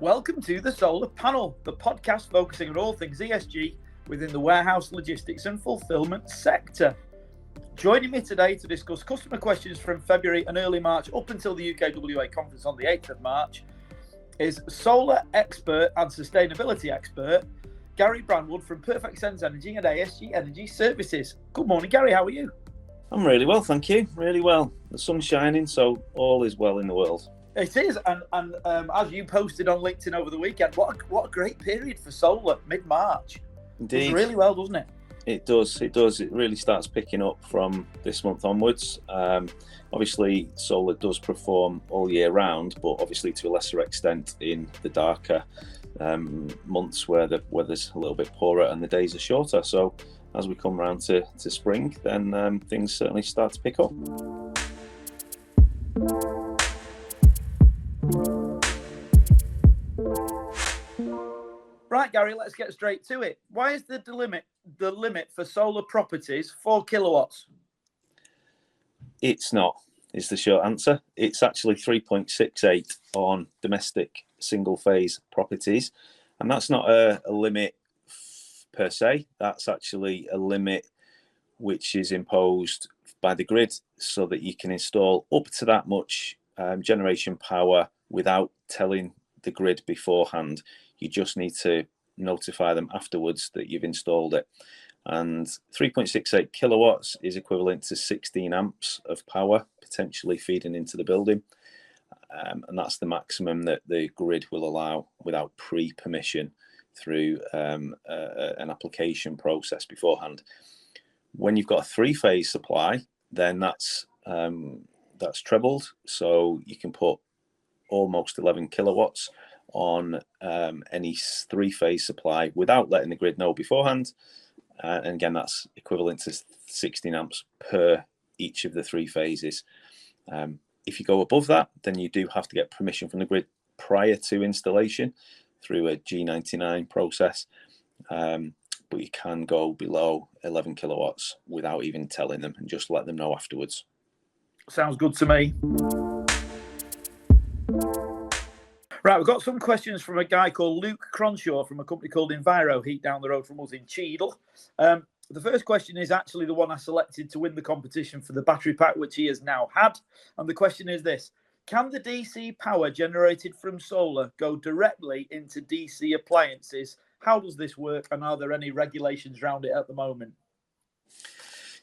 Welcome to the Solar Panel, the podcast focusing on all things ESG within the warehouse, logistics and fulfillment sector. Joining me today to discuss customer questions from February and early March up until the UKWA conference on the 8th of March is solar expert and sustainability expert, Gary Brandwood from Perfect Sense Energy and ASG Energy Services. Good morning, Gary. How are you? I'm really well, thank you. Really well. The sun's shining, so all is well in the world. It is, and as you posted on LinkedIn over the weekend, what a great period for solar, mid-March. Indeed. It does really well, doesn't it? It does. It really starts picking up from this month onwards. Obviously, solar does perform all year round, but obviously to a lesser extent in the darker months where the weather's a little bit poorer and the days are shorter. So as we come round to spring, then things certainly start to pick up. Right, Gary, let's get straight to it. Why is the limit for solar properties 4 kilowatts? It's not, is the short answer. It's actually 3.68 on domestic single-phase properties. And that's not a limit per se. That's actually a limit which is imposed by the grid so that you can install up to that much generation power without telling the grid beforehand. You just need to notify them afterwards that you've installed it. And 3.68 kilowatts is equivalent to 16 amps of power potentially feeding into the building. And that's the maximum that the grid will allow without pre-permission through an application process beforehand. When you've got a three-phase supply, then that's trebled. So you can put almost 11 kilowatts on any three-phase supply without letting the grid know beforehand. And again, that's equivalent to 16 amps per each of the three phases. If you go above that, then you do have to get permission from the grid prior to installation through a G99 process. But you can go below 11 kilowatts without even telling them and just let them know afterwards. Sounds good to me. Right, we've got some questions from a guy called Luke Cronshaw from a company called Enviro Heat down the road from us in Cheadle. The first question is actually the one I selected to win the competition for the battery pack, which he has now had. And the question is this: can the DC power generated from solar go directly into DC appliances? How does this work, and are there any regulations around it at the moment?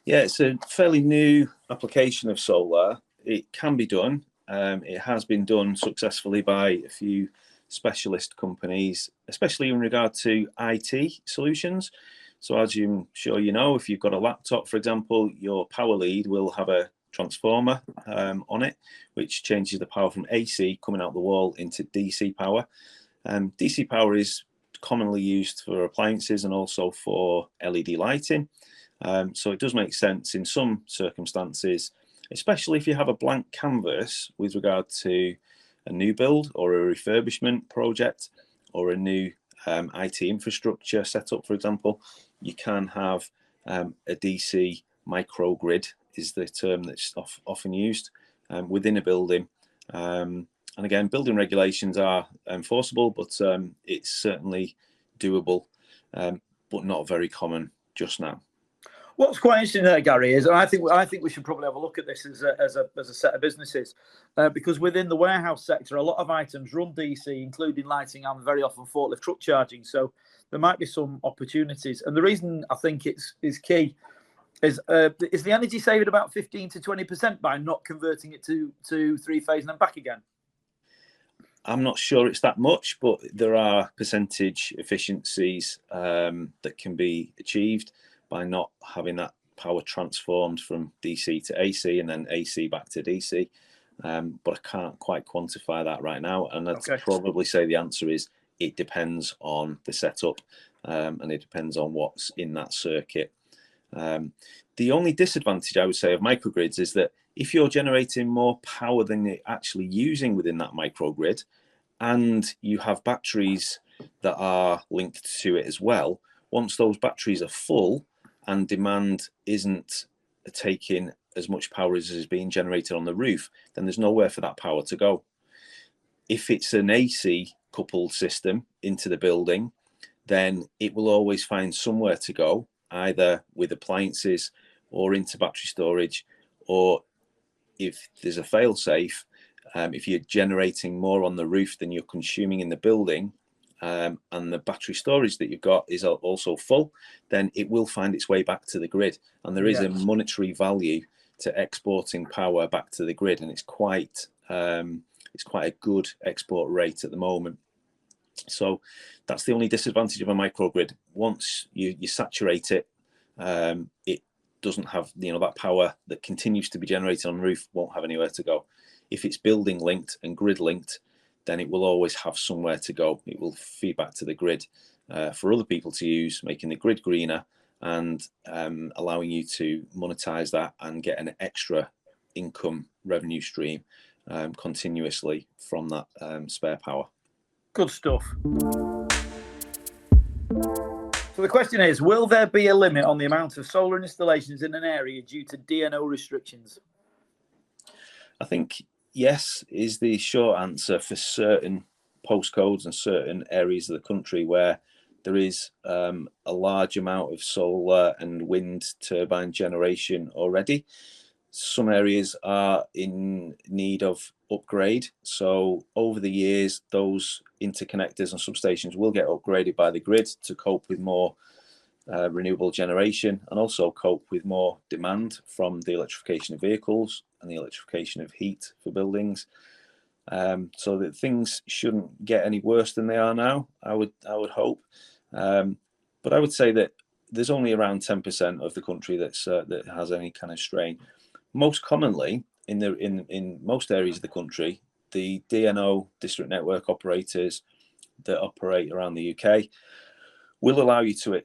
Yeah, it's a fairly new application of solar. It can be done. It has been done successfully by a few specialist companies, especially in regard to IT solutions. So as I'm sure you know, if you've got a laptop, for example, your power lead will have a transformer on it, which changes the power from AC coming out the wall into DC power. DC power is commonly used for appliances and also for LED lighting. So it does make sense in some circumstances, especially if you have a blank canvas with regard to a new build or a refurbishment project or a new IT infrastructure setup, for example. You can have a DC microgrid is the term that's often used within a building. And again, building regulations are enforceable, but it's certainly doable, but not very common just now. What's quite interesting there, Gary, is, and I think we should probably have a look at this as a set of businesses, because within the warehouse sector, a lot of items run DC, including lighting and very often forklift truck charging. So there might be some opportunities. And the reason I think it's key is the energy saving about 15 to 20% by not converting it to three-phase and then back again? I'm not sure it's that much, but there are percentage efficiencies that can be achieved by not having that power transformed from DC to AC and then AC back to DC. But I can't quite quantify that right now. And I'd probably say the answer is it depends on the setup and it depends on what's in that circuit. The only disadvantage I would say of microgrids is that if you're generating more power than you're actually using within that microgrid, and you have batteries that are linked to it as well, once those batteries are full and demand isn't taking as much power as is being generated on the roof, then there's nowhere for that power to go. If it's an AC coupled system into the building, then it will always find somewhere to go, either with appliances or into battery storage, or if there's a fail-safe, if you're generating more on the roof than you're consuming in the building, and the battery storage that you've got is also full, then it will find its way back to the grid. And there is a monetary value to exporting power back to the grid, and it's quite a good export rate at the moment. So that's the only disadvantage of a microgrid. Once you saturate it, it doesn't have, that power that continues to be generated on the roof won't have anywhere to go. If it's building linked and grid linked, then it will always have somewhere to go. It will feed back to the grid for other people to use, making the grid greener and allowing you to monetize that and get an extra income revenue stream continuously from that spare power. Good stuff. So the question is, will there be a limit on the amount of solar installations in an area due to DNO restrictions? I think yes is the short answer for certain postcodes and certain areas of the country where there is a large amount of solar and wind turbine generation already. Some areas are in need of upgrade. So over the years, those interconnectors and substations will get upgraded by the grid to cope with more renewable generation and also cope with more demand from the electrification of vehicles and the electrification of heat for buildings. So that things shouldn't get any worse than they are now, I would hope. But I would say that there's only around 10% of the country that has any kind of strain. Most commonly, in most areas of the country, the DNO, district network operators that operate around the UK, will allow you to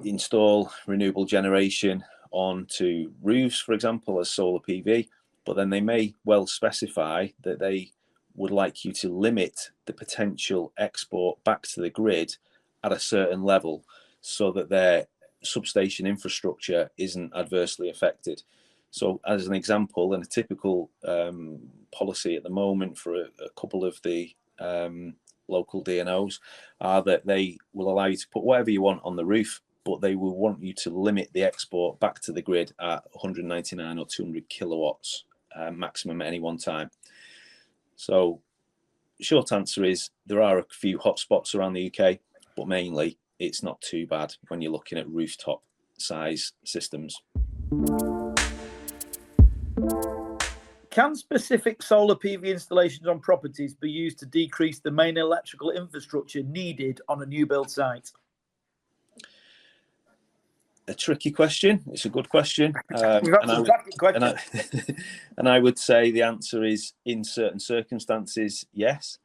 install renewable generation onto roofs, for example, as solar PV, but then they may well specify that they would like you to limit the potential export back to the grid at a certain level so that their substation infrastructure isn't adversely affected. So as an example, and a typical policy at the moment for a couple of the local DNOs are that they will allow you to put whatever you want on the roof, but they will want you to limit the export back to the grid at 199 or 200 kilowatts maximum at any one time. So short answer is there are a few hotspots around the UK, but mainly it's not too bad when you're looking at rooftop size systems. Can specific solar PV installations on properties be used to decrease the main electrical infrastructure needed on a new build site? A tricky question. It's a good question. And I would say the answer is in certain circumstances, yes.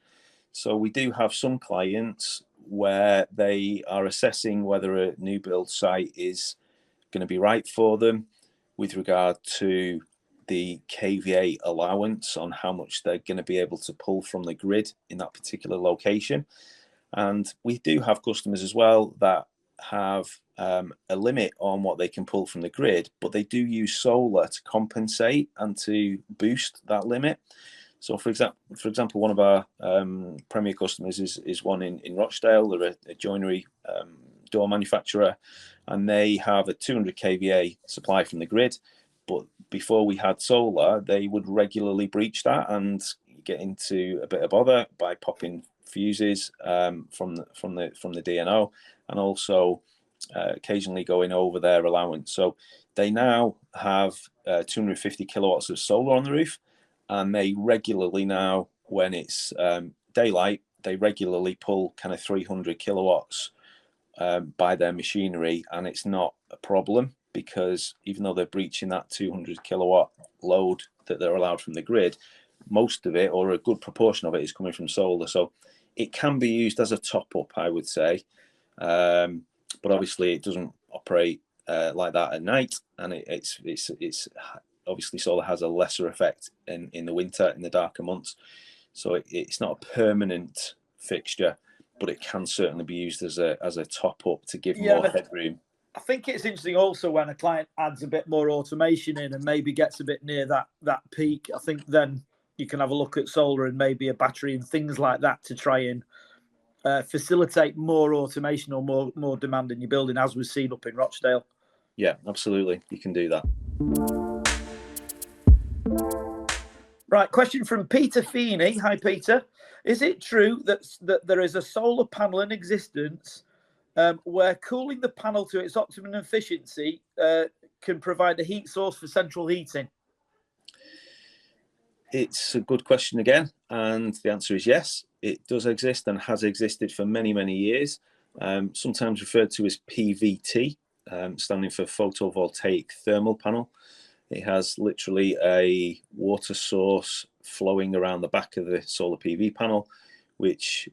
So we do have some clients where they are assessing whether a new build site is going to be right for them with regard to the KVA allowance on how much they're going to be able to pull from the grid in that particular location. And we do have customers as well that have a limit on what they can pull from the grid, but they do use solar to compensate and to boost that limit. So for example, one of our premier customers is one in Rochdale. They're a joinery door manufacturer, and they have a 200 kVA supply from the grid. But before we had solar, they would regularly breach that and get into a bit of bother by popping fuses from the DNO, and also occasionally going over their allowance. So they now have 250 kilowatts of solar on the roof, and they regularly now, when it's daylight, they regularly pull kind of 300 kilowatts by their machinery, and it's not a problem because even though they're breaching that 200 kilowatt load that they're allowed from the grid, most of it, or a good proportion of it, is coming from solar. So it can be used as a top up, I would say, but obviously it doesn't operate like that at night, and it's obviously solar has a lesser effect in the winter, in the darker months. So it's not a permanent fixture, but it can certainly be used as a top up to give more headroom. I think it's interesting also when a client adds a bit more automation in and maybe gets a bit near that peak. I think then you can have a look at solar and maybe a battery and things like that to try and facilitate more automation or more demand in your building, as we've seen up in Rochdale. Yeah, absolutely. You can do that. Right, question from Peter Feeney. Hi, Peter. Is it true that there is a solar panel in existence where cooling the panel to its optimum efficiency can provide a heat source for central heating? It's a good question again, and the answer is yes. It does exist and has existed for many, many years, sometimes referred to as PVT, standing for photovoltaic thermal panel. It has literally a water source flowing around the back of the solar PV panel, which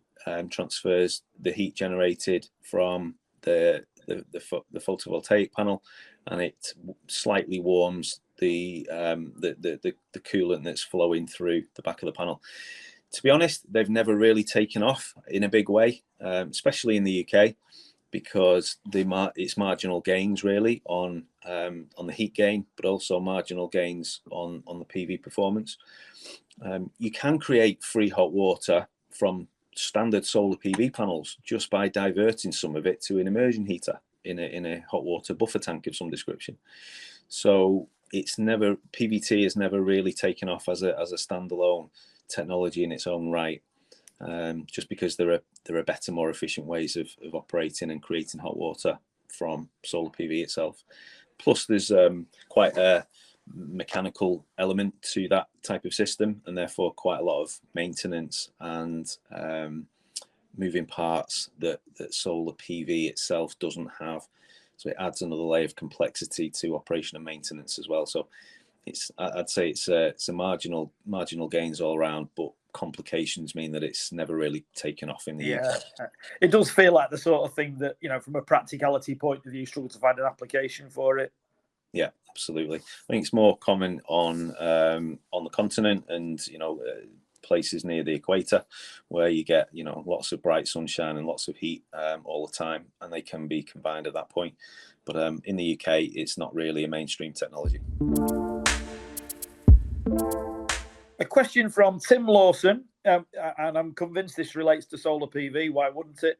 transfers the heat generated from the photovoltaic panel, and it slightly warms the coolant that's flowing through the back of the panel. To be honest, they've never really taken off in a big way, especially in the UK, because it's marginal gains really on the heat gain, but also marginal gains on the PV performance. You can create free hot water from standard solar PV panels just by diverting some of it to an immersion heater in a hot water buffer tank of some description. So PVT has never really taken off as a standalone technology in its own right. Just because there are better, more efficient ways of operating and creating hot water from solar PV itself. Plus, there's quite a mechanical element to that type of system, and therefore quite a lot of maintenance and moving parts that solar PV itself doesn't have. So it adds another layer of complexity to operation and maintenance as well. So I'd say it's a marginal gains all around, but complications mean that it's never really taken off in the UK. It does feel like the sort of thing that, from a practicality point of view, you struggle to find an application for it. Yeah, absolutely. I think it's more common on the continent and places near the equator, where you get lots of bright sunshine and lots of heat all the time, and they can be combined at that point. But in the UK, it's not really a mainstream technology. A question from Tim Lawson, and I'm convinced this relates to solar PV. Why wouldn't it?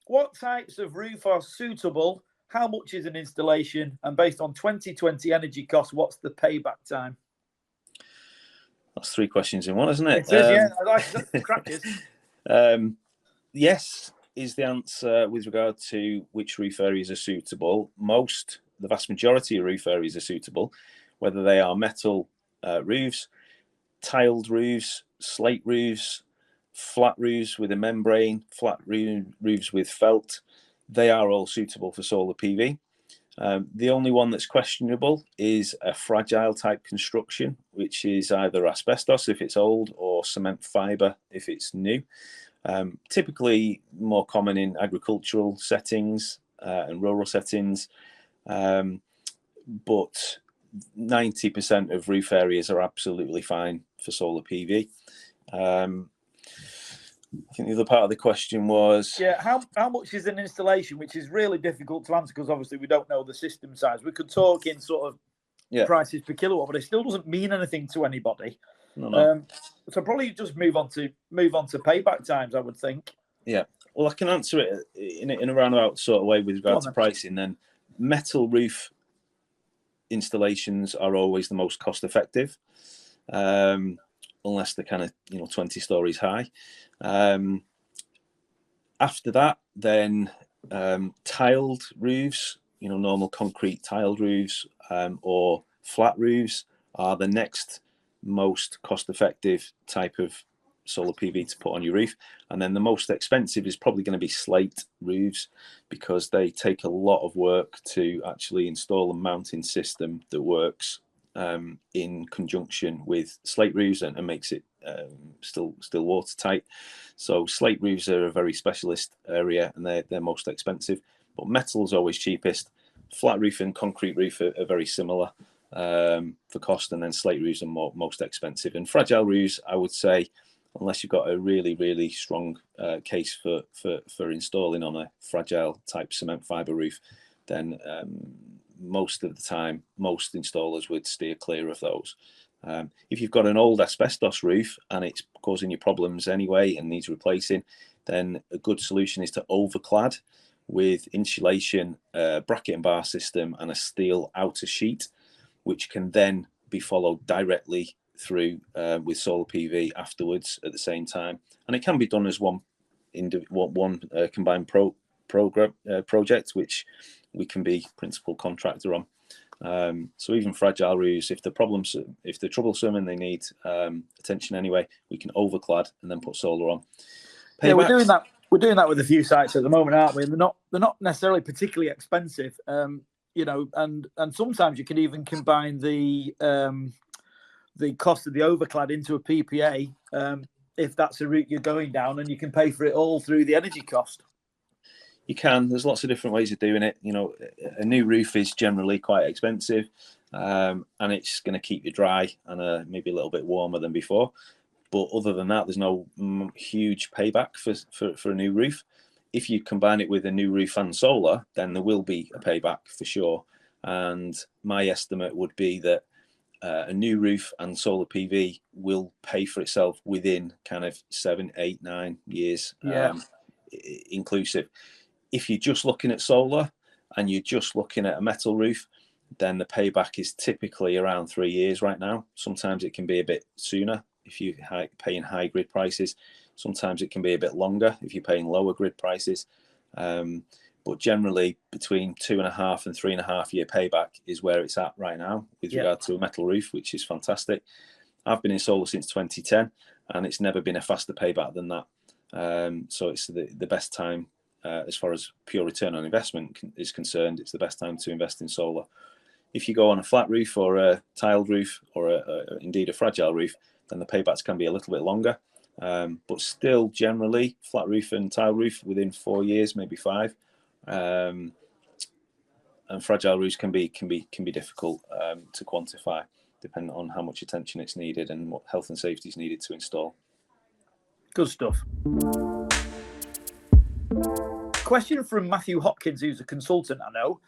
What types of roof are suitable? How much is an installation? And based on 2020 energy costs, what's the payback time? That's 3 questions in one, isn't it? It is, yeah. I like the crackers. Yes is the answer with regard to which roof areas are suitable. The vast majority of roof areas are suitable, whether they are metal roofs, tiled roofs, slate roofs, flat roofs with a membrane, flat roofs with felt. They are all suitable for solar PV. The only one that's questionable is a fragile type construction, which is either asbestos if it's old or cement fibre if it's new. Typically more common in agricultural settings and rural settings, but 90% of roof areas are absolutely fine for solar PV. I think the other part of the question was... Yeah, how much is an installation, which is really difficult to answer because obviously we don't know the system size. We could talk in sort of prices per kilowatt, but it still doesn't mean anything to anybody. No. So probably just move on to payback times, I would think. Yeah, well, I can answer it in a roundabout sort of way with regard to pricing. Then metal roof installations are always the most cost effective, unless they're kind of 20 stories high. After that, then tiled roofs, normal concrete tiled roofs, or flat roofs are the next most cost-effective type of solar PV to put on your roof. And then the most expensive is probably going to be slate roofs, because they take a lot of work to actually install a mounting system that works in conjunction with slate roofs and makes it still watertight. So slate roofs are a very specialist area, and they're most expensive. But metal is always cheapest. Flat roof and concrete roof are very similar for cost, and then slate roofs are most expensive. And fragile roofs, I would say, unless you've got a really, really strong case for installing on a fragile type cement fibre roof, then most of the time, most installers would steer clear of those. If you've got an old asbestos roof and it's causing you problems anyway and needs replacing, then a good solution is to overclad with insulation, bracket and bar system, and a steel outer sheet, which can then be followed directly through with solar PV afterwards at the same time. And it can be done as one combined project, which we can be principal contractor on. So even fragile roofs, if they're troublesome and they need attention anyway, we can overclad and then put solar on. Paybacks. Yeah, we're doing that. We're doing that with a few sites at the moment, aren't we? And they're not necessarily particularly expensive, you know. And sometimes you can even combine the cost of the overclad into a PPA if that's a route you're going down, and you can pay for it all through the energy cost. You can. There's lots of different ways of doing it. You know, a new roof is generally quite expensive, and it's going to keep you dry and maybe a little bit warmer than before. But other than that, there's no huge payback for a new roof. If you combine it with a new roof and solar, then there will be a payback for sure. And my estimate would be that a new roof and solar PV will pay for itself within kind of 7, 8, 9 years, inclusive. If you're just looking at solar and you're just looking at a metal roof, then the payback is typically around 3 years right now. Sometimes it can be a bit sooner if you're paying high grid prices. Sometimes it can be a bit longer if you're paying lower grid prices. But generally between 2.5 and 3.5 year payback is where it's at right now with regard to a metal roof, which is fantastic. I've been in solar since 2010 and it's never been a faster payback than that. So it's the best time as far as pure return on investment is concerned. It's the best time to invest in solar. If you go on a flat roof or a tiled roof or indeed a fragile roof, then the paybacks can be a little bit longer. But still, generally, flat roof and tile roof within 4 years, maybe 5. And fragile roofs can be difficult to quantify, depending on how much attention it's needed and what health and safety is needed to install. Good stuff. Question from Matthew Hopkins, who's a consultant. I know.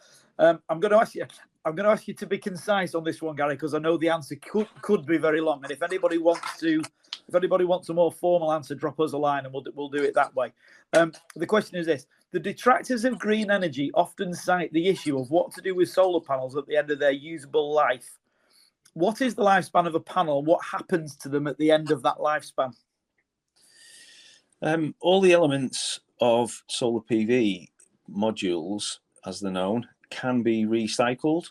I'm going to ask you to be concise on this one, Gary, because I know the answer could be very long. And if anybody wants a more formal answer, drop us a line and we'll do it that way. The question is this: the detractors of green energy often cite the issue of what to do with solar panels at the end of their usable life. What is the lifespan of a panel? What happens to them at the end of that lifespan? All the elements of solar PV modules, as they're known, can be recycled.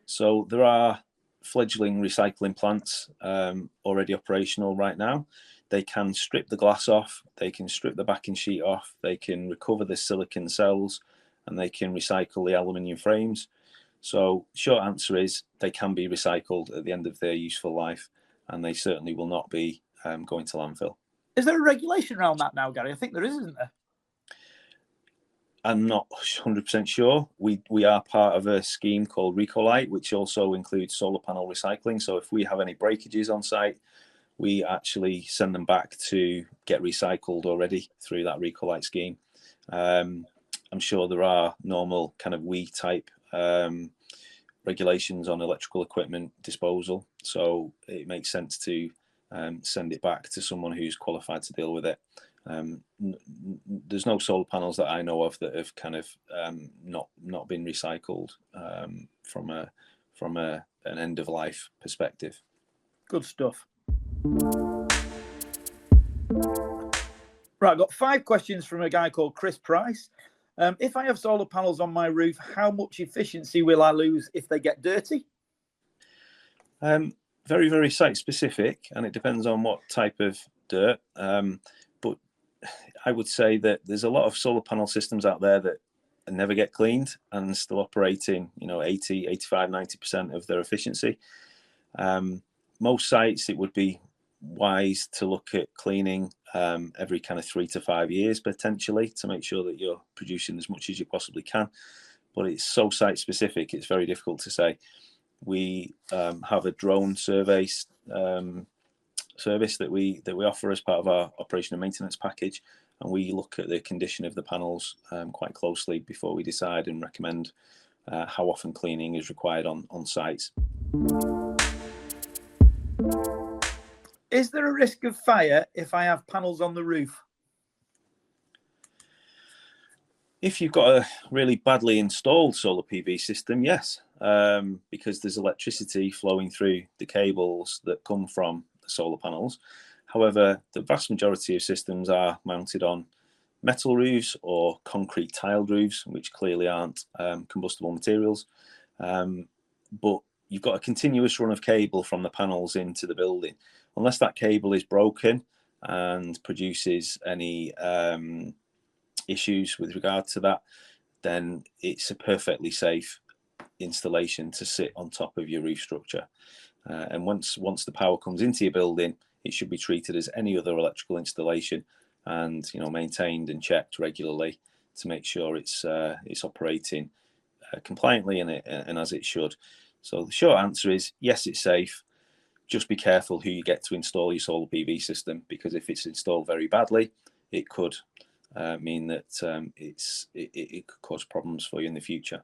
So there are fledgling recycling plants already operational right now. They can strip the glass off, they can strip the backing sheet off, they can recover the silicon cells, and they can recycle the aluminium frames. So short answer is they can be recycled at the end of their useful life, and they certainly will not be going to landfill. Is there a regulation around that now, Gary? I think there is, isn't there? I'm not 100% sure. We are part of a scheme called Recolite, which also includes solar panel recycling. So if we have any breakages on site, we actually send them back to get recycled already through that Recolite scheme. I'm sure there are normal kind of WE type regulations on electrical equipment disposal. So it makes sense to send it back to someone who's qualified to deal with it. There's no solar panels that I know of that have kind of not been recycled from an end of life perspective. Good stuff. Right, I've got 5 questions from a guy called Chris Price. If I have solar panels on my roof, how much efficiency will I lose if they get dirty? Very, very site specific, and it depends on what type of dirt. But I would say that there's a lot of solar panel systems out there that never get cleaned and still operating, 80, 85, 90% of their efficiency. Most sites, it would be wise to look at cleaning every kind of 3 to 5 years potentially to make sure that you're producing as much as you possibly can. But it's so site specific, it's very difficult to say. We have a drone survey service that we offer as part of our operation and maintenance package, and we look at the condition of the panels quite closely before we decide and recommend how often cleaning is required on sites. Is there a risk of fire if I have panels on the roof? If you've got a really badly installed solar PV system, yes, because there's electricity flowing through the cables that come from the solar panels. However, the vast majority of systems are mounted on metal roofs or concrete tiled roofs, which clearly aren't combustible materials. But you've got a continuous run of cable from the panels into the building. Unless that cable is broken and produces any issues with regard to that, then it's a perfectly safe installation to sit on top of your roof structure. And once the power comes into your building, it should be treated as any other electrical installation, and maintained and checked regularly to make sure it's operating compliantly and as it should. So the short answer is yes, it's safe. Just be careful who you get to install your solar PV system, because if it's installed very badly, it could mean that it could cause problems for you in the future.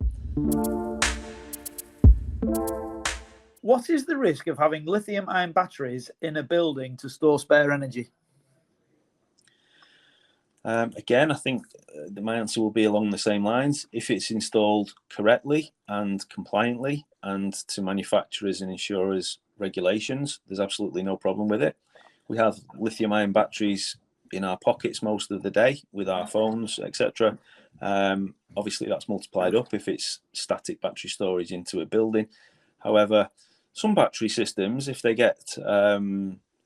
What is the risk of having lithium-ion batteries in a building to store spare energy? Again, I think my answer will be along the same lines. If it's installed correctly and compliantly and to manufacturers and insurers' regulations, there's absolutely no problem with it. We have lithium-ion batteries in our pockets most of the day with our phones, etc. Obviously, that's multiplied up if it's static battery storage into a building. However, some battery systems, if they get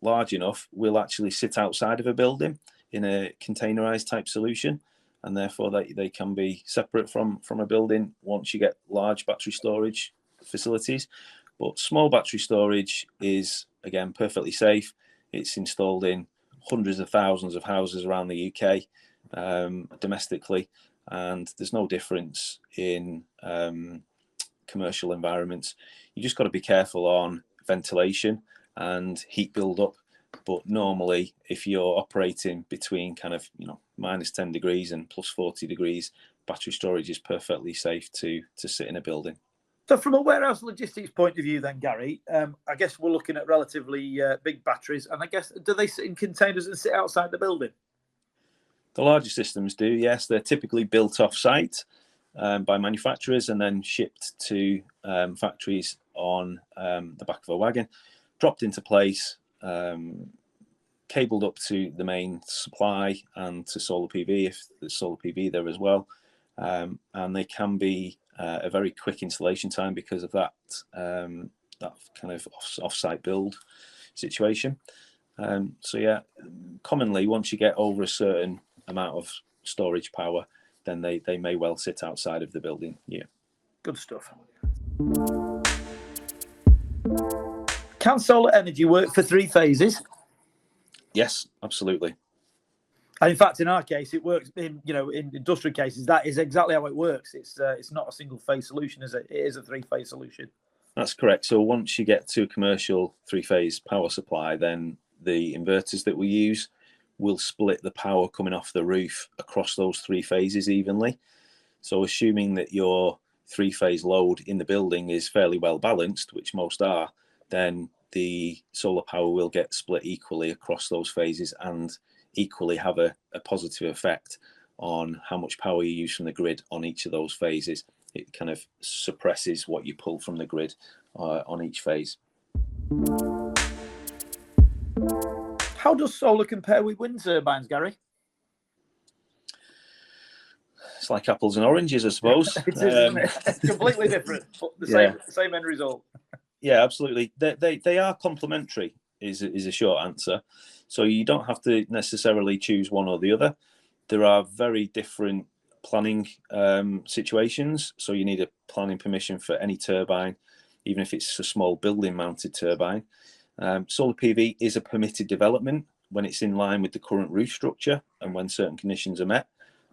large enough, will actually sit outside of a building in a containerized type solution, and therefore they can be separate from a building once you get large battery storage facilities. But small battery storage is, again, perfectly safe. It's installed in hundreds of thousands of houses around the UK domestically, and there's no difference in commercial environments. You just got to be careful on ventilation and heat buildup. But normally, if you're operating between kind of minus 10 degrees and plus 40 degrees, battery storage is perfectly safe to sit in a building. So from a warehouse logistics point of view then, Gary, I guess we're looking at relatively big batteries, and I guess, do they sit in containers and sit outside the building? The larger systems do, yes. They're typically built off-site by manufacturers and then shipped to factories on the back of a wagon, dropped into place, cabled up to the main supply and to solar PV if there's solar PV there as well, and they can be a very quick installation time because of that kind of off-site build situation. So yeah, commonly once you get over a certain amount of storage power, then they may well sit outside of the building. Yeah, good stuff. Can solar energy work for 3 phases? Yes, absolutely. And in fact, in our case, it works. In industrial cases, that is exactly how it works. It's not a single phase solution, is it? It is a 3-phase solution. That's correct. So once you get to a commercial 3-phase power supply, then the inverters that we use will split the power coming off the roof across those 3 phases evenly. So assuming that your 3-phase load in the building is fairly well balanced, which most are, then the solar power will get split equally across those phases and equally have a positive effect on how much power you use from the grid on each of those phases. It kind of suppresses what you pull from the grid on each phase. How does solar compare with wind turbines, Gary? It's like apples and oranges, I suppose. It is, isn't it? It's completely different, but the same end result. Yeah, absolutely. They are complementary, is a short answer. So you don't have to necessarily choose one or the other. There are very different planning situations. So you need a planning permission for any turbine, even if it's a small building mounted turbine. Solar PV is a permitted development when it's in line with the current roof structure and when certain conditions are met.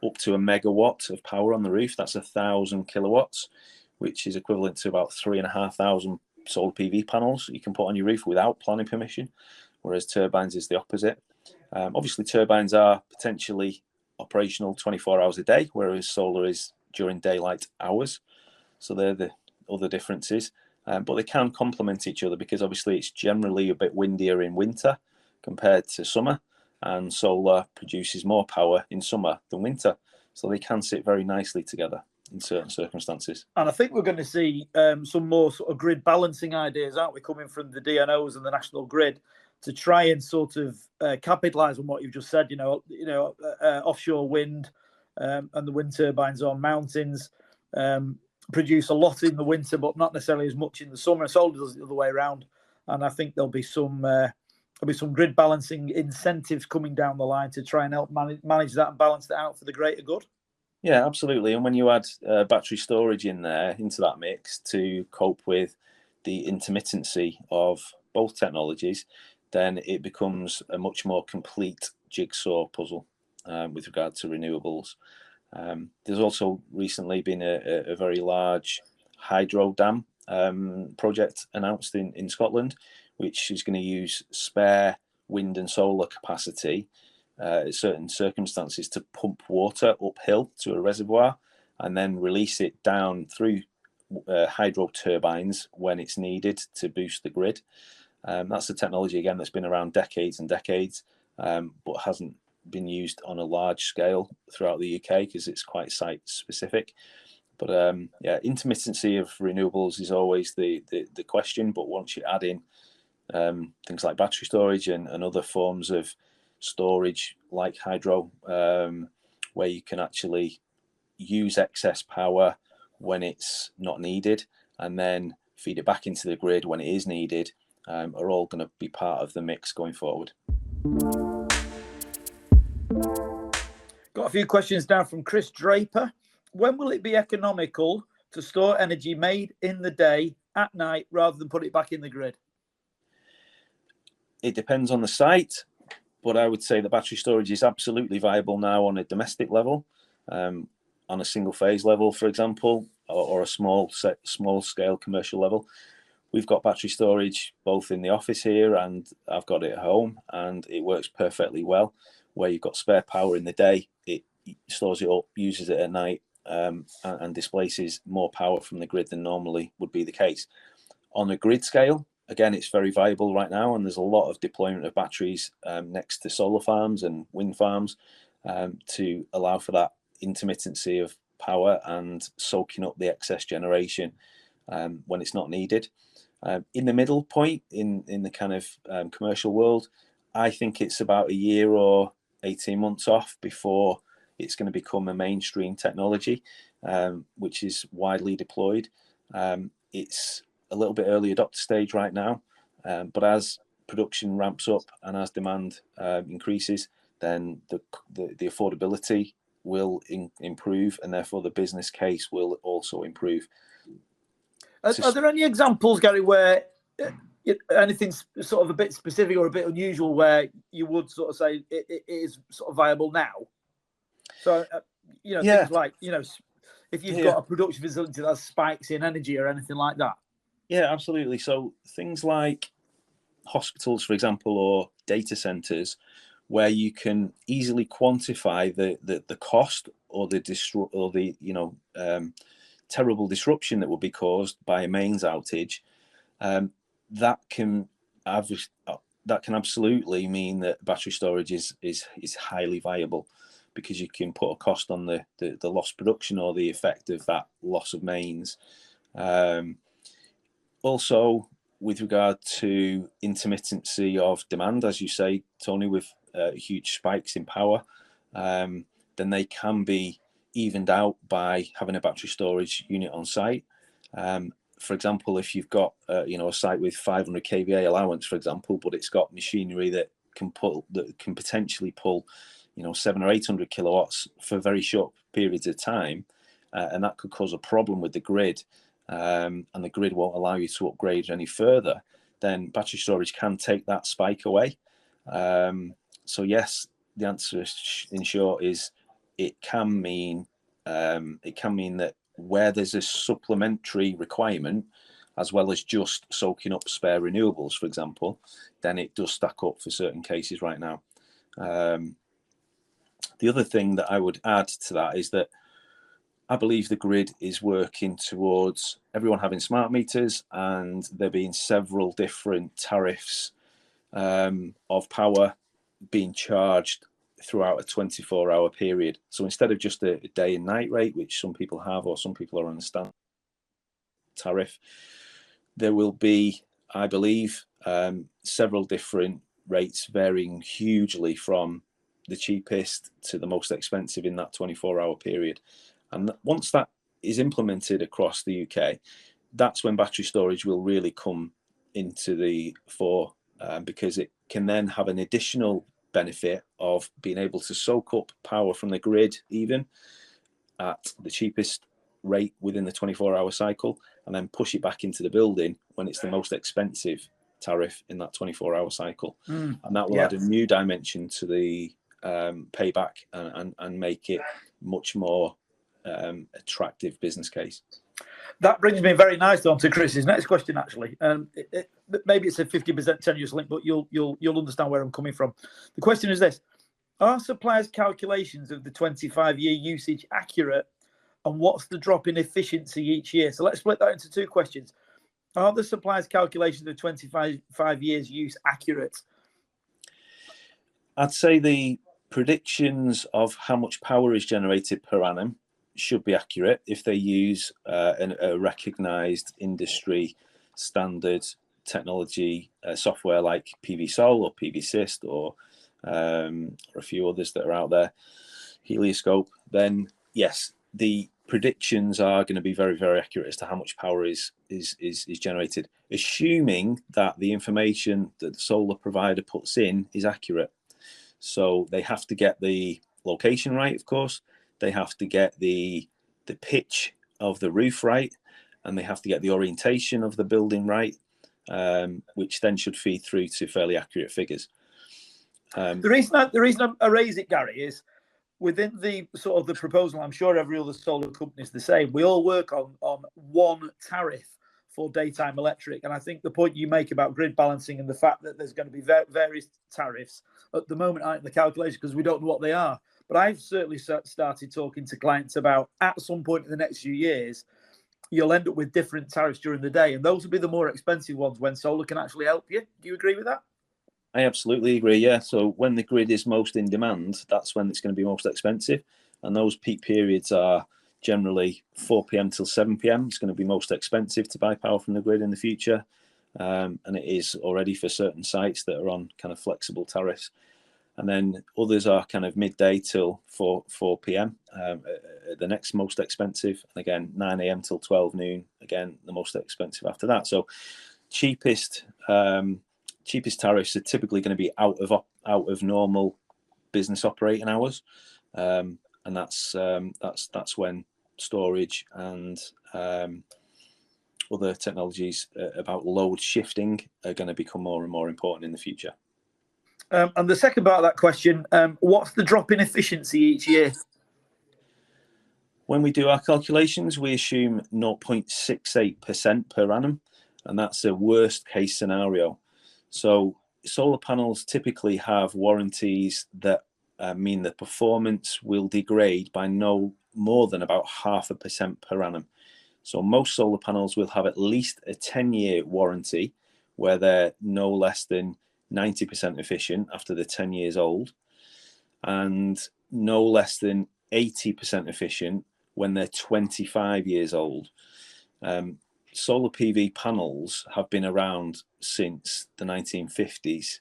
Up to 1 megawatt of power on the roof, that's 1,000 kilowatts, which is equivalent to about 3,500 solar PV panels you can put on your roof without planning permission. whereas turbines is the opposite. Obviously, turbines are potentially operational 24 hours a day, whereas solar is during daylight hours. So they're the other differences. But they can complement each other because obviously it's generally a bit windier in winter compared to summer, and solar produces more power in summer than winter. So they can sit very nicely together in certain circumstances. And I think we're going to see some more sort of grid balancing ideas, aren't we, coming from the DNOs and the national grid to try and sort of capitalise on what you've just said. Offshore wind and the wind turbines on mountains produce a lot in the winter, but not necessarily as much in the summer. Solar does it the other way around, and I think there'll be some grid balancing incentives coming down the line to try and help manage that and balance that out for the greater good. Yeah, absolutely. And when you add battery storage in there into that mix to cope with the intermittency of both technologies, then it becomes a much more complete jigsaw puzzle with regard to renewables. There's also recently been a very large hydro dam project announced in Scotland, which is going to use spare wind and solar capacity in certain circumstances to pump water uphill to a reservoir and then release it down through hydro turbines when it's needed to boost the grid. That's a technology, again, that's been around decades and decades, but hasn't been used on a large scale throughout the UK because it's quite site specific. But intermittency of renewables is always the question. But once you add in things like battery storage and other forms of storage like hydro, where you can actually use excess power when it's not needed and then feed it back into the grid when it is needed, are all going to be part of the mix going forward. Got a few questions down from Chris Draper. When will it be economical to store energy made in the day at night rather than put it back in the grid? It depends on the site, but I would say the battery storage is absolutely viable now on a domestic level, on a single phase level, for example, or a small scale commercial level. We've got battery storage both in the office here and I've got it at home, and it works perfectly well. Where you've got spare power in the day, it stores it up, uses it at night, and displaces more power from the grid than normally would be the case. On a grid scale, again, it's very viable right now, and there's a lot of deployment of batteries next to solar farms and wind farms to allow for that intermittency of power and soaking up the excess generation when it's not needed. In the middle point, in the kind of commercial world, I think it's about a year or 18 months off before it's going to become a mainstream technology, which is widely deployed. It's a little bit early adopter stage right now, but as production ramps up and as demand increases, then the affordability will improve, and therefore the business case will also improve. Are there any examples, Gary, where anything sort of a bit specific or a bit unusual where you would sort of say it is sort of viable now? So, things like, if you've got a production facility that has spikes in energy or anything like that. Yeah, absolutely. So things like hospitals, for example, or data centers, where you can easily quantify the cost or the terrible disruption that will be caused by a mains outage, that can absolutely mean that battery storage is highly viable, because you can put a cost on the lost production or the effect of that loss of mains. Also, with regard to intermittency of demand, as you say, Tony, with huge spikes in power, then they can be evened out by having a battery storage unit on site. For example, if you've got a site with 500 kVA allowance, for example, but it's got machinery that can potentially pull 700 or 800 kilowatts for very short periods of time, and that could cause a problem with the grid, and the grid won't allow you to upgrade any further, then battery storage can take that spike away. So yes, the answer in short is it can mean that where there's a supplementary requirement, as well as just soaking up spare renewables, for example, then it does stack up for certain cases right now. The other thing that I would add to that is that I believe the grid is working towards everyone having smart meters, and there being several different tariffs of power being charged throughout a 24-hour period. So instead of just a day and night rate, which some people have, or some people are on a standard tariff, there will be, I believe, several different rates varying hugely from the cheapest to the most expensive in that 24-hour period. And once that is implemented across the UK, that's when battery storage will really come into the fore, because it can then have an additional benefit of being able to soak up power from the grid even at the cheapest rate within the 24-hour cycle, and then push it back into the building when it's the most expensive tariff in that 24-hour cycle. And that will add a new dimension to the payback and make it much more attractive business case. That brings me very nicely on to Chris's next question, actually. Maybe it's a 50% tenuous link, but you'll understand where I'm coming from. The question is this: are suppliers' calculations of the 25-year usage accurate, and what's the drop in efficiency each year? So let's split that into two questions. Are the suppliers' calculations of 25 years use accurate? I'd say the predictions of how much power is generated per annum should be accurate if they use a recognised industry standard technology software like PV-Sol or PV-Syst or a few others that are out there, Helioscope. Then yes, the predictions are going to be very, very accurate as to how much power is generated, assuming that the information that the solar provider puts in is accurate. So they have to get the location right, of course. They have to get the pitch of the roof right, and they have to get the orientation of the building right, which then should feed through to fairly accurate figures. The reason I raise it, Gary, is within the sort of the proposal, I'm sure every other solar company is the same. We all work on one tariff for daytime electric. And I think the point you make about grid balancing and the fact that there's going to be various tariffs at the moment aren't in the calculation because we don't know what they are. But I've certainly started talking to clients about at some point in the next few years, you'll end up with different tariffs during the day. And those will be the more expensive ones when solar can actually help you. Do you agree with that? I absolutely agree, yeah. So when the grid is most in demand, that's when it's going to be most expensive. And those peak periods are generally 4 p.m. till 7 p.m. It's going to be most expensive to buy power from the grid in the future. And it is already for certain sites that are on kind of flexible tariffs. And then others are kind of midday till 4 p.m. The next most expensive. And again, 9 a.m. till 12 noon, again, the most expensive after that. So cheapest tariffs are typically going to be out of normal business operating hours, and that's when storage and other technologies about load shifting are going to become more and more important in the future. And the second part of that question, what's the drop in efficiency each year? When we do our calculations, we assume 0.68% per annum, and that's a worst case scenario. So solar panels typically have warranties that mean the performance will degrade by no more than about 0.5% per annum. So most solar panels will have at least a 10-year warranty where they're no less than 90% efficient after they're 10 years old, and no less than 80% efficient when they're 25 years old. Solar PV panels have been around since the 1950s,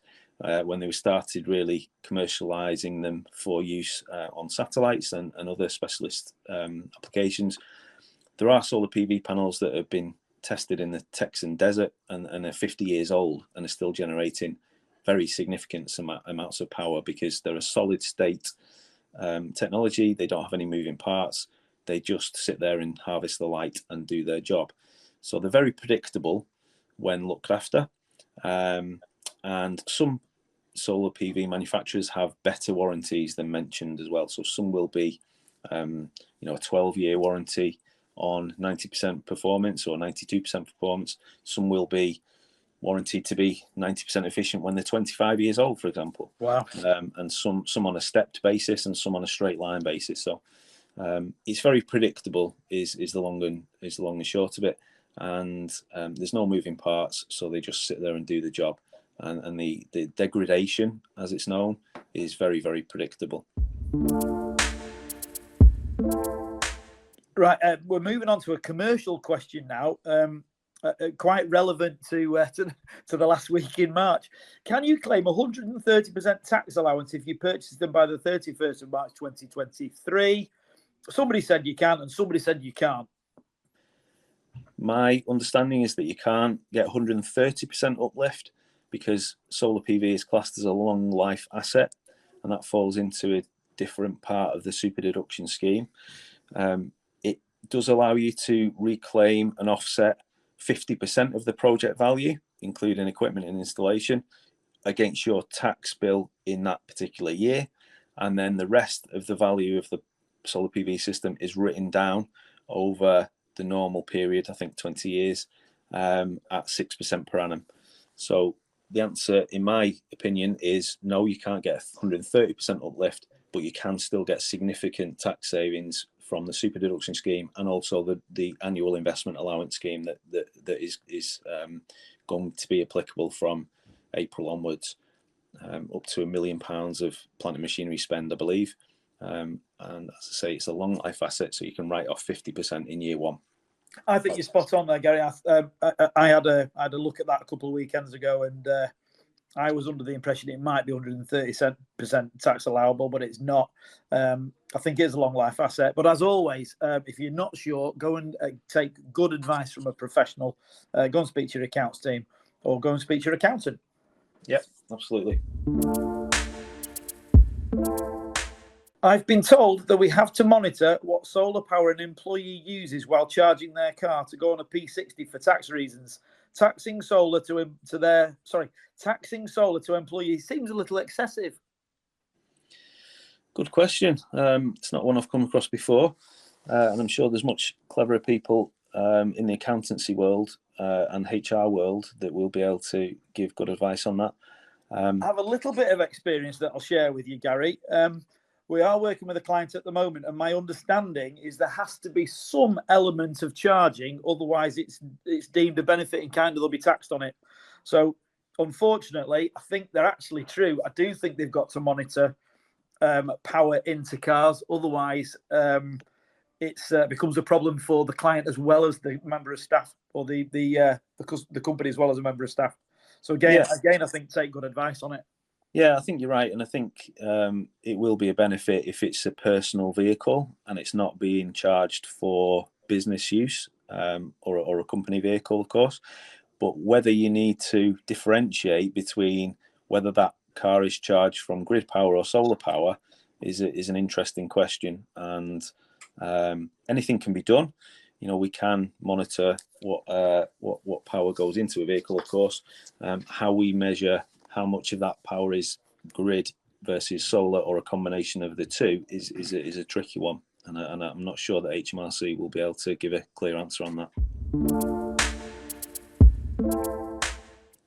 when they started really commercializing them for use on satellites and other specialist applications. There are solar PV panels that have been tested in the Texan desert and are 50 years old and are still generating very significant amounts of power because they're a solid state technology. They don't have any moving parts. They just sit there and harvest the light and do their job. So they're very predictable when looked after. And some solar PV manufacturers have better warranties than mentioned as well. So some will be, a 12-year warranty on 90% performance or 92% performance. Some will be warranted to be 90% efficient when they're 25 years old, for example. Wow. And some on a stepped basis and some on a straight line basis. So it's very predictable is the long and short of it. And there's no moving parts, so they just sit there and do the job. And the degradation, as it's known, is very, very predictable. Right, we're moving on to a commercial question now, quite relevant to the last week in March. Can you claim 130% tax allowance if you purchase them by the 31st of March 2023? Somebody said you can, and somebody said you can't. My understanding is that you can't get 130% uplift because solar PV is classed as a long life asset, and that falls into a different part of the super deduction scheme. It does allow you to reclaim and offset 50% of the project value, including equipment and installation, against your tax bill in that particular year. And then the rest of the value of the solar PV system is written down over the normal period, I think 20 years, at 6% per annum. So the answer, in my opinion, is no, you can't get 130% uplift, but you can still get significant tax savings from the super deduction scheme and also the annual investment allowance scheme that is going to be applicable from April onwards, up to £1 million of plant and machinery spend, I believe. And as I say, it's a long life asset, so you can write off 50% in year one. I think you're spot on there, Gary. I had a look at that a couple of weekends ago, and I was under the impression it might be 130% tax allowable, but it's not. I think it is a long life asset. But as always, if you're not sure, go and take good advice from a professional. Go and speak to your accounts team, or go and speak to your accountant. Yep, absolutely. I've been told that we have to monitor what solar power an employee uses while charging their car to go on a P60 for tax reasons. Taxing solar to employees seems a little excessive. Good question. It's not one I've come across before, and I'm sure there's much cleverer people in the accountancy world and HR world that will be able to give good advice on that. I have a little bit of experience that I'll share with you, Gary. We are working with a client at the moment, and my understanding is there has to be some element of charging, otherwise it's deemed a benefit in kind and they'll be taxed on it. So unfortunately, I think they're actually true. I do think they've got to monitor power into cars, otherwise it becomes a problem for the client as well as the member of staff, or the company as well as a member of staff. So again, I think take good advice on it. Yeah, I think you're right, and I think it will be a benefit if it's a personal vehicle and it's not being charged for business use, or a company vehicle, of course. But whether you need to differentiate between whether that car is charged from grid power or solar power is an interesting question, and anything can be done. You know, we can monitor what power goes into a vehicle, of course. How we measure how much of that power is grid versus solar, or a combination of the two, is a tricky one, and I'm not sure that HMRC will be able to give a clear answer on that.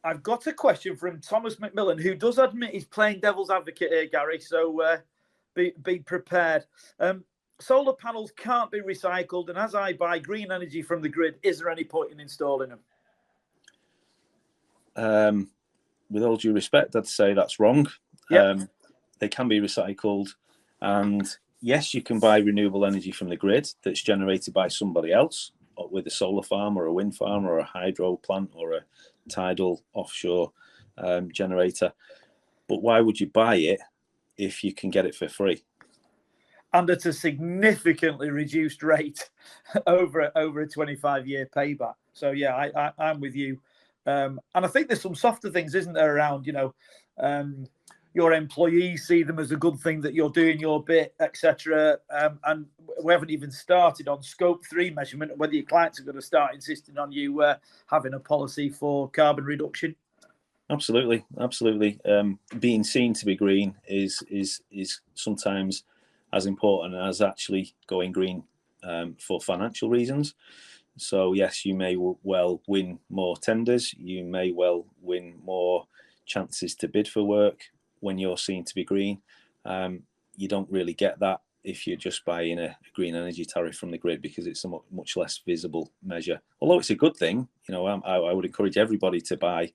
I've got a question from Thomas McMillan, who does admit he's playing devil's advocate here, Gary, so be prepared. Solar panels can't be recycled, and as I buy green energy from the grid, is there any point in installing them? With all due respect, I'd say that's wrong. Yep. They can be recycled, and yes, you can buy renewable energy from the grid that's generated by somebody else, with a solar farm or a wind farm or a hydro plant or a tidal offshore generator. But why would you buy it if you can get it for free? And at a significantly reduced rate over a 25-year payback. So yeah, I'm with you. And I think there's some softer things, isn't there, around, your employees see them as a good thing that you're doing your bit, etc. And we haven't even started on scope 3 measurement, whether your clients are going to start insisting on you having a policy for carbon reduction. Absolutely. Being seen to be green is sometimes as important as actually going green for financial reasons. So yes, you may well win more tenders. You may well win more chances to bid for work when you're seen to be green. You don't really get that if you're just buying a green energy tariff from the grid, because it's a much less visible measure. Although it's a good thing, I would encourage everybody to buy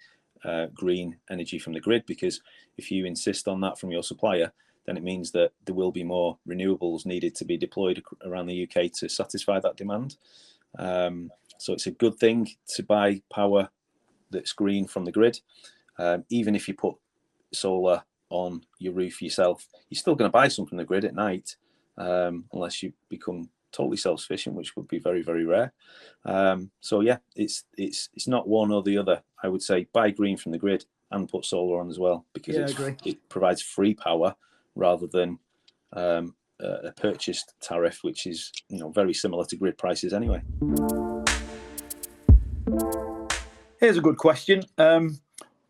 green energy from the grid, because if you insist on that from your supplier, then it means that there will be more renewables needed to be deployed around the UK to satisfy that demand. So it's a good thing to buy power that's green from the grid. Even if you put solar on your roof yourself, you're still going to buy some from the grid at night, unless you become totally self-sufficient, which would be very, very rare. So yeah, it's not one or the other. I would say buy green from the grid and put solar on as well, because it provides free power rather than a purchased tariff, which is very similar to grid prices anyway. Here's a good question.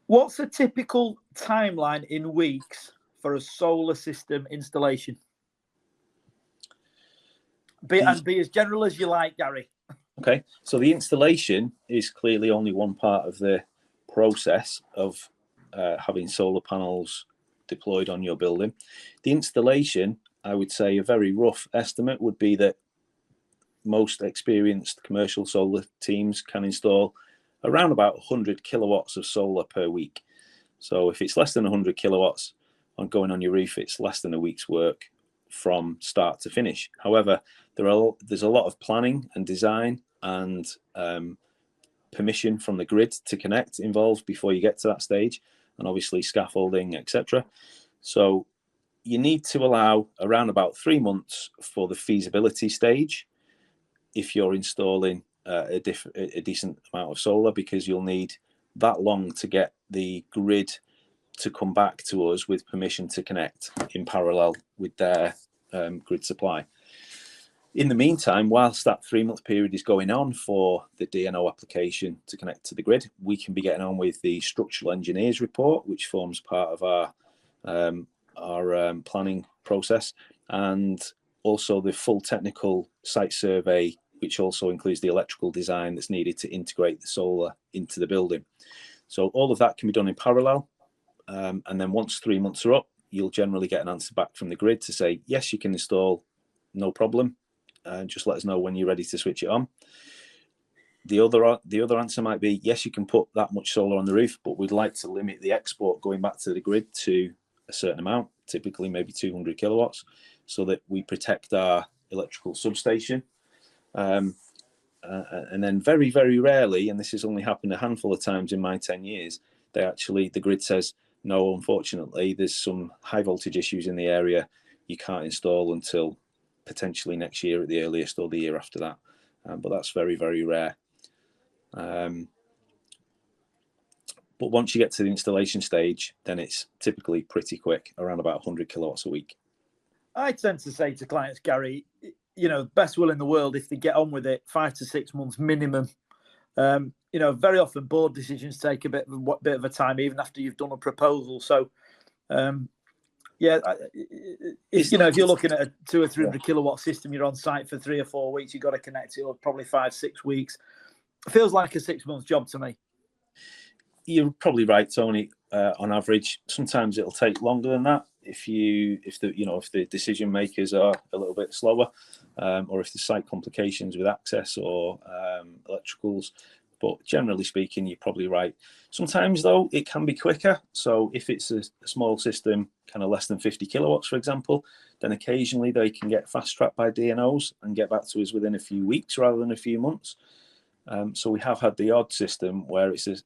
What's a typical timeline in weeks for a solar system installation? Be as general as you like, Gary. Okay, so the installation is clearly only one part of the process of having solar panels deployed on your building. The installation, I would say a very rough estimate would be that most experienced commercial solar teams can install around about 100 kilowatts of solar per week. So if it's less than 100 kilowatts on going on your roof, it's less than a week's work from start to finish. However, there's a lot of planning and design and permission from the grid to connect involved before you get to that stage, and obviously scaffolding, etc. So you need to allow around about 3 months for the feasibility stage if you're installing a decent amount of solar, because you'll need that long to get the grid to come back to us with permission to connect in parallel with their grid supply. In the meantime, whilst that 3-month period is going on for the DNO application to connect to the grid, we can be getting on with the structural engineers report, which forms part of our planning process, and also the full technical site survey, which also includes the electrical design that's needed to integrate the solar into the building. So all of that can be done in parallel. And then once 3 months are up, you'll generally get an answer back from the grid to say, yes, you can install, no problem. Just let us know when you're ready to switch it on. The other answer might be, yes, you can put that much solar on the roof, but we'd like to limit the export going back to the grid to a certain amount, typically maybe 200 kilowatts, so that we protect our electrical substation. And then very, very rarely, and this has only happened a handful of times in my 10 years, the grid says, no, unfortunately, there's some high voltage issues in the area. You can't install until potentially next year at the earliest, or the year after that. But that's very, very rare. But once you get to the installation stage, then it's typically pretty quick, around about 100 kilowatts a week. I tend to say to clients, Gary, best will in the world, if they get on with it, 5 to 6 months minimum. Very often board decisions take a bit of a time, even after you've done a proposal. So, if you're looking at a 200 or 300 kilowatt system, you're on site for 3 or 4 weeks, you've got to connect it, or probably 5-6 weeks. It feels like a 6 month job to me. You're probably right, Tony. On average, sometimes it'll take longer than that if the decision makers are a little bit slower, or if there's site complications with access or electricals. But generally speaking, you're probably right. Sometimes, though, it can be quicker. So if it's a small system, kind of less than 50 kilowatts, for example, then occasionally they can get fast-tracked by DNOs and get back to us within a few weeks rather than a few months. So we have had the odd system where it's a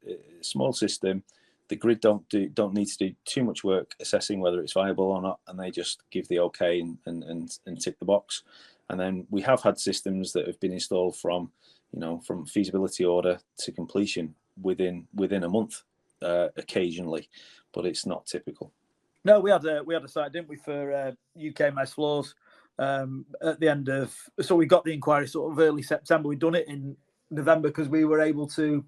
small system. The grid don't need to do too much work assessing whether it's viable or not, and they just give the okay and tick the box. And then we have had systems that have been installed from feasibility order to completion within a month, occasionally, but it's not typical. No, we had a site, didn't we, for UKWA floors at the end of. So we got the inquiry sort of early September. We'd done it in November because we were able to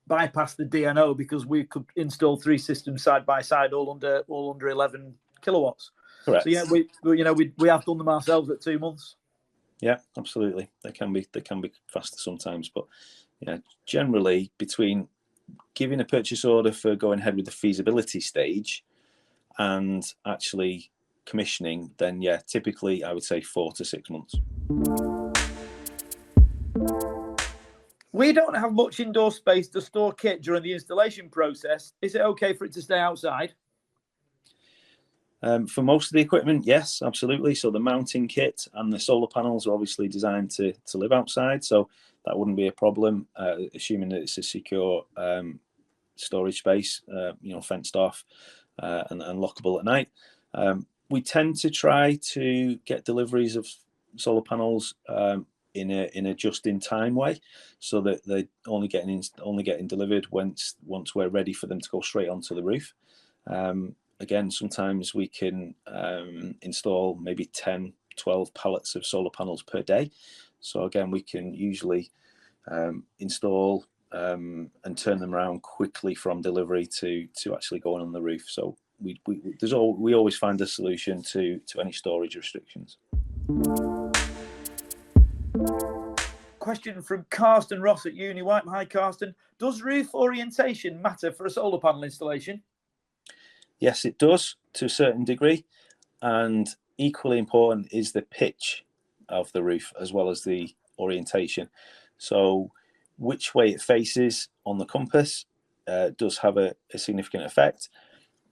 bypass the DNO because we could install 3 systems side by side, all under 11 kilowatts. Correct. So we have done them ourselves at 2 months. Yeah, absolutely. They can be faster sometimes, but yeah, generally between giving a purchase order for going ahead with the feasibility stage and actually commissioning, then yeah, typically I would say 4 to 6 months. We don't have much indoor space to store kit during the installation process. Is it okay for it to stay outside? For most of the equipment, yes, absolutely. So the mounting kit and the solar panels are obviously designed to live outside, so that wouldn't be a problem, assuming that it's a secure storage space, fenced off and lockable at night. We tend to try to get deliveries of solar panels in a just-in-time way, so that they're only getting delivered once we're ready for them to go straight onto the roof. Again, sometimes we can install maybe 10, 12 pallets of solar panels per day. So again, we can usually install and turn them around quickly from delivery to actually going on the roof. So we always find a solution to any storage restrictions. Question from Karsten Ross at UniWipe. Hi, Karsten. Does roof orientation matter for a solar panel installation? Yes, it does to a certain degree, and equally important is the pitch of the roof as well as the orientation. So which way it faces on the compass does have a significant effect,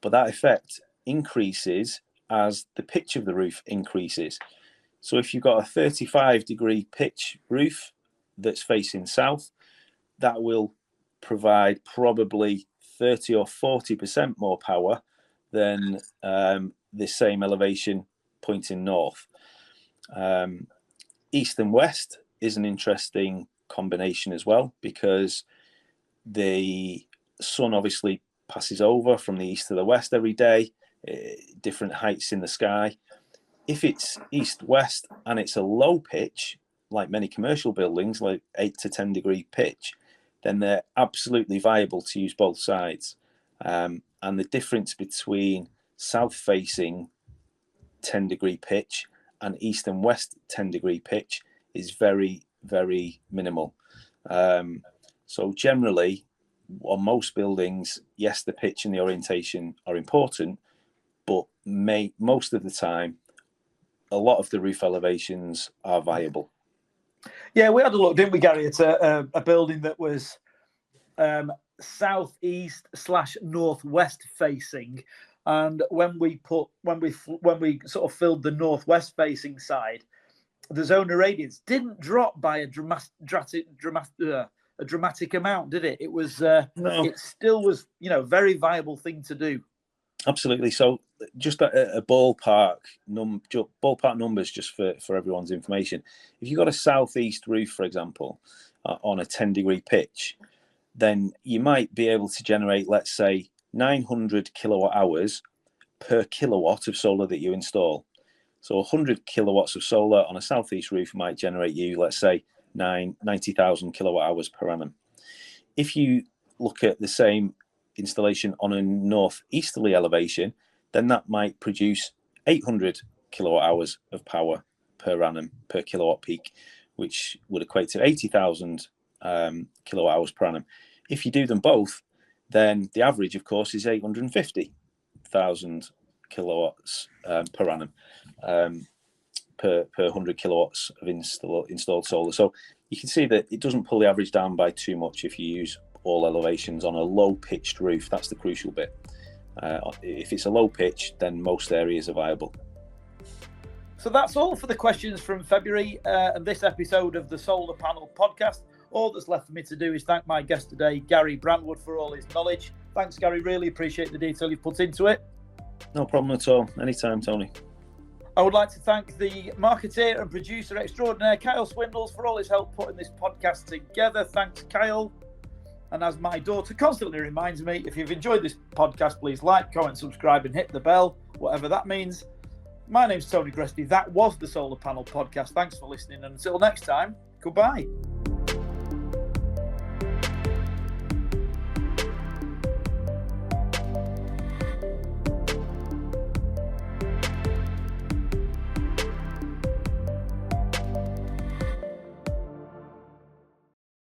but that effect increases as the pitch of the roof increases. So if you've got a 35-degree pitch roof that's facing south, that will provide probably 30 or 40% more power than the same elevation pointing north. East and west is an interesting combination as well, because the sun obviously passes over from the east to the west every day, different heights in the sky. If it's east-west and it's a low pitch, like many commercial buildings, like 8 to 10 degree pitch, then they're absolutely viable to use both sides. And the difference between south-facing 10-degree pitch and east and west 10-degree pitch is very, very minimal. So generally, on most buildings, yes, the pitch and the orientation are important, but most of the time, a lot of the roof elevations are viable. Yeah, we had a look, didn't we, Gary, at a building that was southeast/northwest facing, and when we sort of filled the northwest facing side, the zone of radiance didn't drop by a dramatic amount, did it? It was no. It still was, very viable thing to do. Absolutely. So just a ballpark numbers just for everyone's information. If you've got a southeast roof, for example, on a 10-degree pitch, then you might be able to generate, let's say, 900 kilowatt hours per kilowatt of solar that you install. So 100 kilowatts of solar on a southeast roof might generate you, let's say, 90,000 kilowatt hours per annum. If you look at the same installation on a northeasterly elevation, then that might produce 800 kilowatt hours of power per annum per kilowatt peak, which would equate to 80,000 kilowatt hours per annum. If you do them both, then the average, of course, is 850,000 kilowatts per annum per 100 kilowatts of installed solar. So you can see that it doesn't pull the average down by too much if you use all elevations on a low pitched roof. That's the crucial bit. If it's a low pitch, then most areas are viable. So that's all for the questions from February and this episode of the Solar Panel Podcast. All that's left for me to do is thank my guest today, Gary Brandwood, for all his knowledge. Thanks, Gary. Really appreciate the detail you've put into it. No problem at all. Anytime, Tony. I would like to thank the marketeer and producer extraordinaire, Kyle Swindles, for all his help putting this podcast together. Thanks, Kyle. And as my daughter constantly reminds me, if you've enjoyed this podcast, please like, comment, subscribe, and hit the bell, whatever that means. My name's Tony Gresty. That was the Solar Panel Podcast. Thanks for listening. And until next time, goodbye.